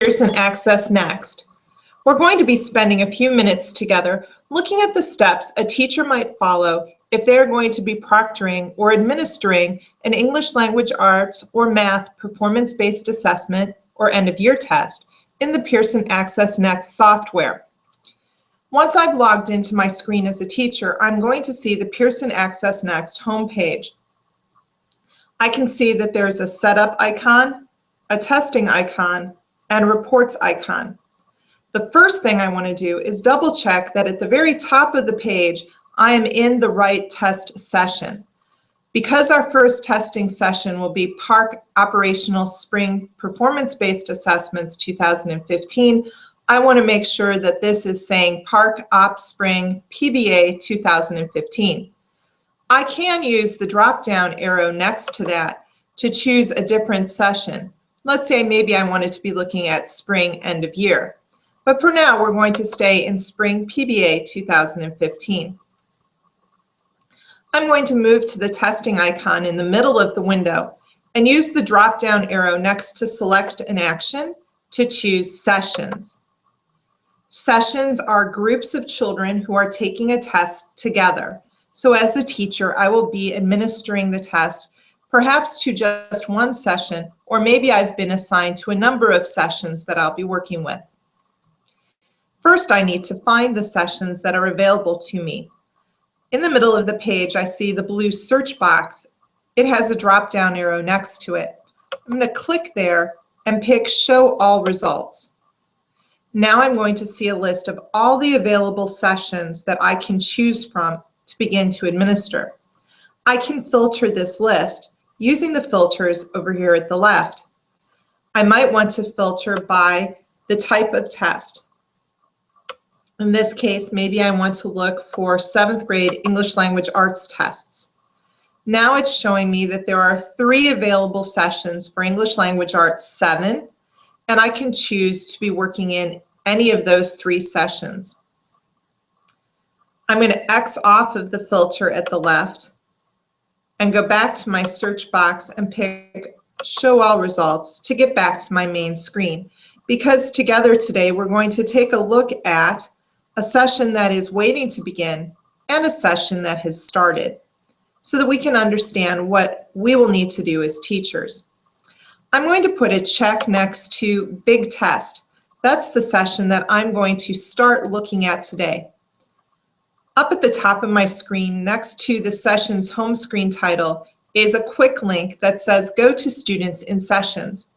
Pearson AccessNext. We're going to be spending a few minutes together looking at the steps a teacher might follow if they're going to be proctoring or administering an English language arts or math performance-based assessment or end-of-year test in the Pearson AccessNext software. Once I've logged into my screen as a teacher, I'm going to see the Pearson AccessNext homepage. I can see that there's a setup icon, a testing icon, and a reports icon. The first thing I want to do is double check that at the very top of the page, I am in the right test session. Because our first testing session will be PARCC Operational Spring Performance-Based Assessments 2015, I want to make sure that this is saying PARCC Op Spring PBA 2015. I can use the drop-down arrow next to that to choose a different session. Let's say maybe I wanted to be looking at spring end of year. But for now, we're going to stay in spring PBA 2015. I'm going to move to the testing icon in the middle of the window and use the drop-down arrow next to select an action to choose sessions. Sessions are groups of children who are taking a test together. So as a teacher, I will be administering the test, perhaps to just one session, or maybe I've been assigned to a number of sessions that I'll be working with. First, I need to find the sessions that are available to me. In the middle of the page, I see the blue search box. It has a drop-down arrow next to it. I'm going to click there and pick Show All Results. Now I'm going to see a list of all the available sessions that I can choose from to begin to administer. I can filter this list using the filters over here at the left. I might want to filter by the type of test. In this case, maybe I want to look for 7th grade English language arts tests. Now it's showing me that there are 3 available sessions for English language arts 7, and I can choose to be working in any of those 3 sessions. I'm going to X off of the filter at the left and go back to my search box and pick Show All Results to get back to my main screen. Because together today we're going to take a look at a session that is waiting to begin and a session that has started so that we can understand what we will need to do as teachers. I'm going to put a check next to Big Test. That's the session that I'm going to start looking at today. Up at the top of my screen next to the session's home screen title is a quick link that says Go to Students in Sessions.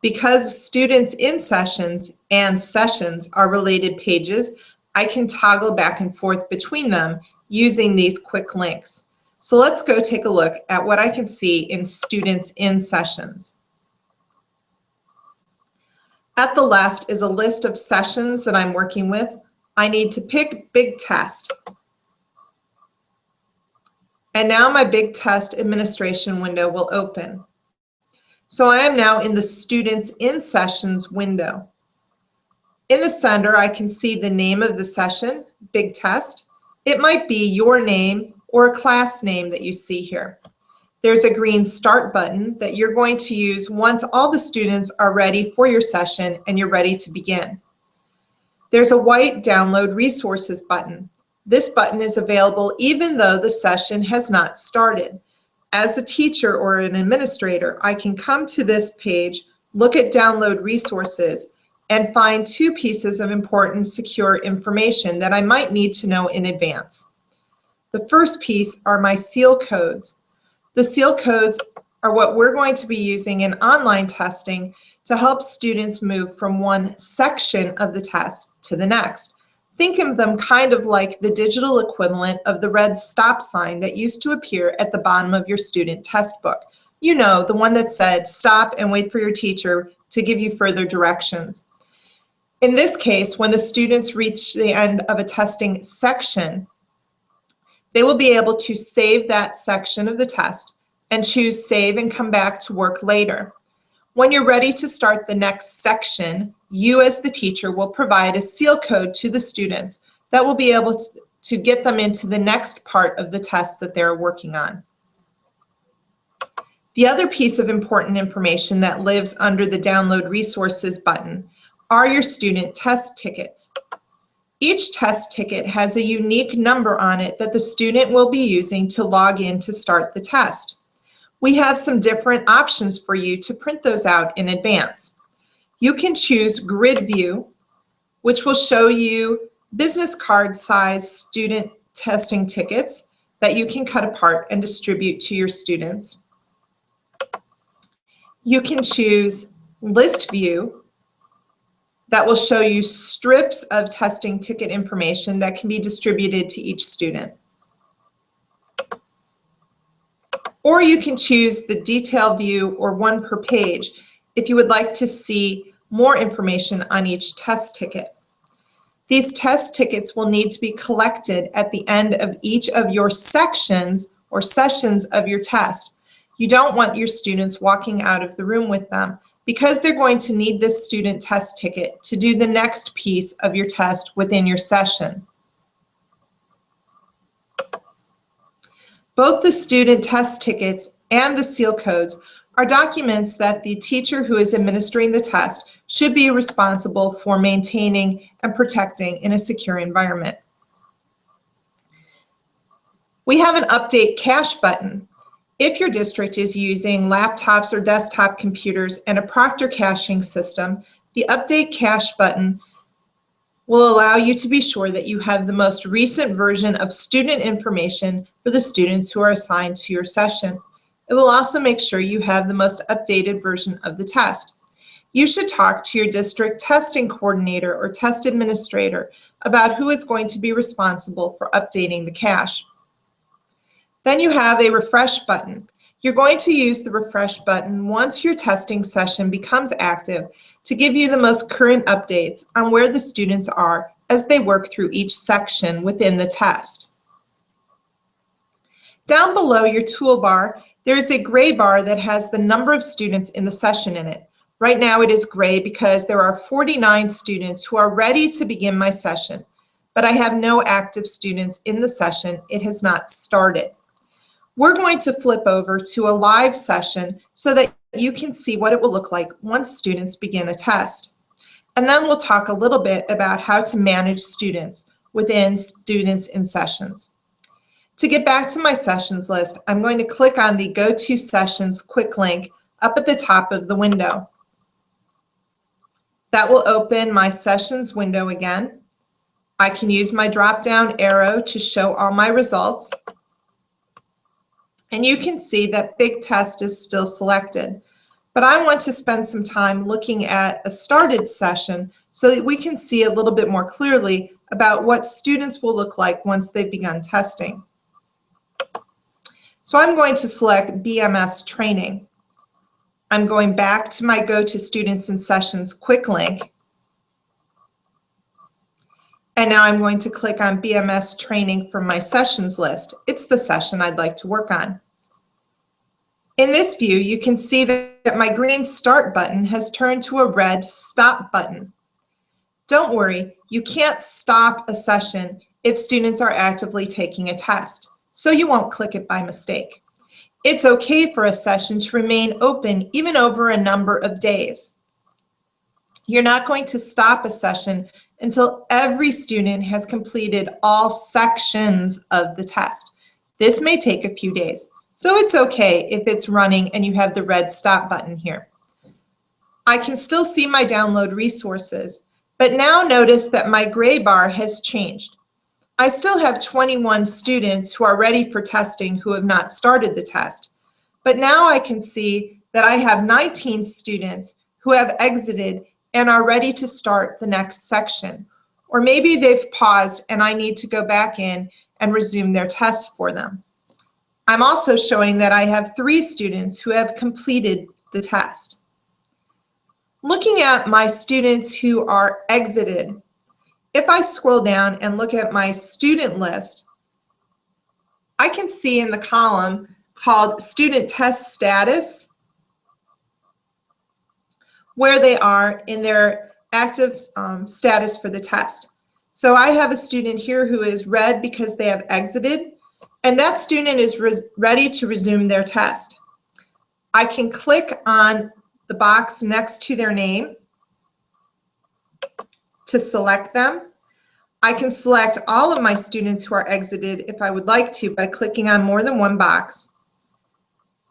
Because Students in Sessions and Sessions are related pages, I can toggle back and forth between them using these quick links. So let's go take a look at what I can see in Students in Sessions. At the left is a list of sessions that I'm working with. I need to pick Big Test. And now my Big Test administration window will open. So I am now in the Students in Sessions window. In the center, I can see the name of the session, Big Test. It might be your name or a class name that you see here. There's a green Start button that you're going to use once all the students are ready for your session and you're ready to begin. There's a white Download Resources button. This button is available even though the session has not started. As a teacher or an administrator, I can come to this page, look at Download Resources, and find 2 pieces of important secure information that I might need to know in advance. The first piece are my seal codes. The seal codes are what we're going to be using in online testing to help students move from one section of the test to the next. Think of them kind of like the digital equivalent of the red stop sign that used to appear at the bottom of your student test book. You know, the one that said, stop and wait for your teacher to give you further directions. In this case, when the students reach the end of a testing section, they will be able to save that section of the test and choose Save and Come Back to Work Later. When you're ready to start the next section, you as the teacher will provide a seal code to the students that will be able to get them into the next part of the test that they're working on. The other piece of important information that lives under the Download Resources button are your student test tickets. Each test ticket has a unique number on it that the student will be using to log in to start the test. We have some different options for you to print those out in advance. You can choose Grid View, which will show you business card size student testing tickets that you can cut apart and distribute to your students. You can choose List View, that will show you strips of testing ticket information that can be distributed to each student. Or you can choose the Detail View or one per page if you would like to see more information on each test ticket. These test tickets will need to be collected at the end of each of your sections or sessions of your test. You don't want your students walking out of the room with them because they're going to need this student test ticket to do the next piece of your test within your session. Both the student test tickets and the seal codes are documents that the teacher who is administering the test should be responsible for maintaining and protecting in a secure environment. We have an Update Cache button. If your district is using laptops or desktop computers and a Proctor caching system, the Update Cache button will allow you to be sure that you have the most recent version of student information for the students who are assigned to your session. It will also make sure you have the most updated version of the test. You should talk to your district testing coordinator or test administrator about who is going to be responsible for updating the cache. Then you have a Refresh button. You're going to use the Refresh button once your testing session becomes active to give you the most current updates on where the students are as they work through each section within the test. Down below your toolbar, there is a gray bar that has the number of students in the session in it. Right now it is gray because there are 49 students who are ready to begin my session, but I have no active students in the session. It has not started. We're going to flip over to a live session so that you can see what it will look like once students begin a test. And then we'll talk a little bit about how to manage students within Students in Sessions. To get back to my sessions list, I'm going to click on the Go to Sessions quick link up at the top of the window. That will open my sessions window again. I can use my drop-down arrow to show all my results. And you can see that Big Test is still selected. But I want to spend some time looking at a started session so that we can see a little bit more clearly about what students will look like once they've begun testing. So I'm going to select BMS Training. I'm going back to my Go to Students in Sessions quick link. And now I'm going to click on BMS Training from my sessions list. It's the session I'd like to work on. In this view, you can see that my green Start button has turned to a red Stop button. Don't worry, you can't stop a session if students are actively taking a test, so you won't click it by mistake. It's okay for a session to remain open even over a number of days. You're not going to stop a session until every student has completed all sections of the test. This may take a few days, so it's okay if it's running and you have the red Stop button here. I can still see my download resources, but now notice that my gray bar has changed. I still have 21 students who are ready for testing who have not started the test, but now I can see that I have 19 students who have exited and are ready to start the next section. Or maybe they've paused and I need to go back in and resume their tests for them. I'm also showing that I have 3 students who have completed the test. Looking at my students who are exited, if I scroll down and look at my student list, I can see in the column called Student Test Status where they are in their active status for the test. So I have a student here who is red because they have exited, and that student is ready to resume their test. I can click on the box next to their name, to select them. I can select all of my students who are exited if I would like to by clicking on more than one box.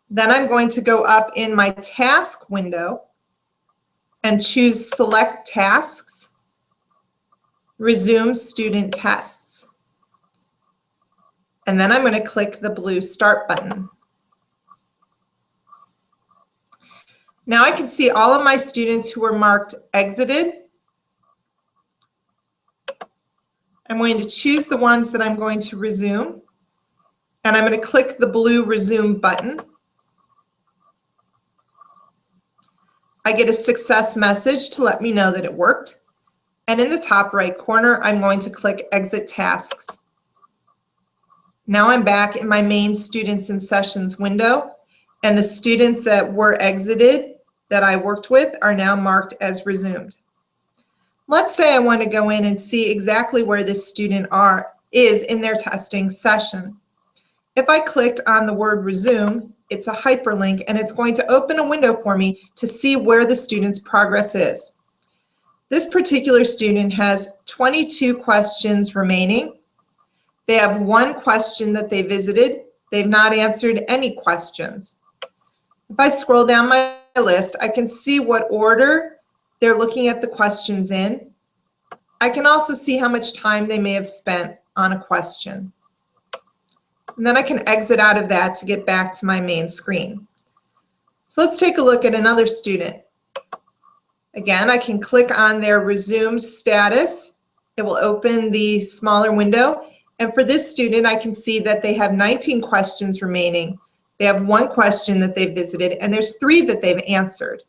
Then I'm going to go up in my task window and choose Select Tasks, Resume Student Tests. And then I'm going to click the blue Start button. Now I can see all of my students who were marked exited. I'm going to choose the ones that I'm going to resume, and I'm going to click the blue Resume button. I get a success message to let me know that it worked. And in the top right corner, I'm going to click Exit Tasks. Now I'm back in my main Students and Sessions window, and the students that were exited that I worked with are now marked as resumed. Let's say I want to go in and see exactly where this student is in their testing session. If I clicked on the word resume, it's a hyperlink, and it's going to open a window for me to see where the student's progress is. This particular student has 22 questions remaining. They have one question that they visited. They've not answered any questions. If I scroll down my list, I can see what order they're looking at the questions in. I can also see how much time they may have spent on a question. And then I can exit out of that to get back to my main screen. So let's take a look at another student. Again, I can click on their resume status. It will open the smaller window. And for this student, I can see that they have 19 questions remaining. They have one question that they visited, and there's 3 that they've answered.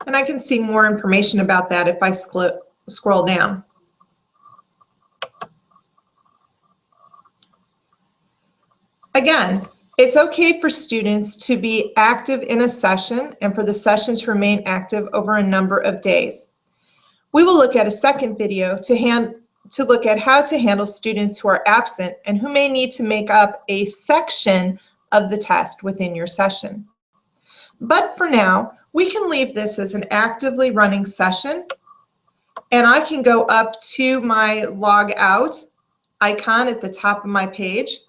And I can see more information about that if I scroll down. Again, it's okay for students to be active in a session and for the session to remain active over a number of days. We will look at a second video to look at how to handle students who are absent and who may need to make up a section of the test within your session. But for now, we can leave this as an actively running session, and I can go up to my log out icon at the top of my page,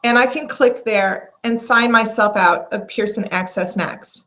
and I can click there and sign myself out of Pearson AccessNext.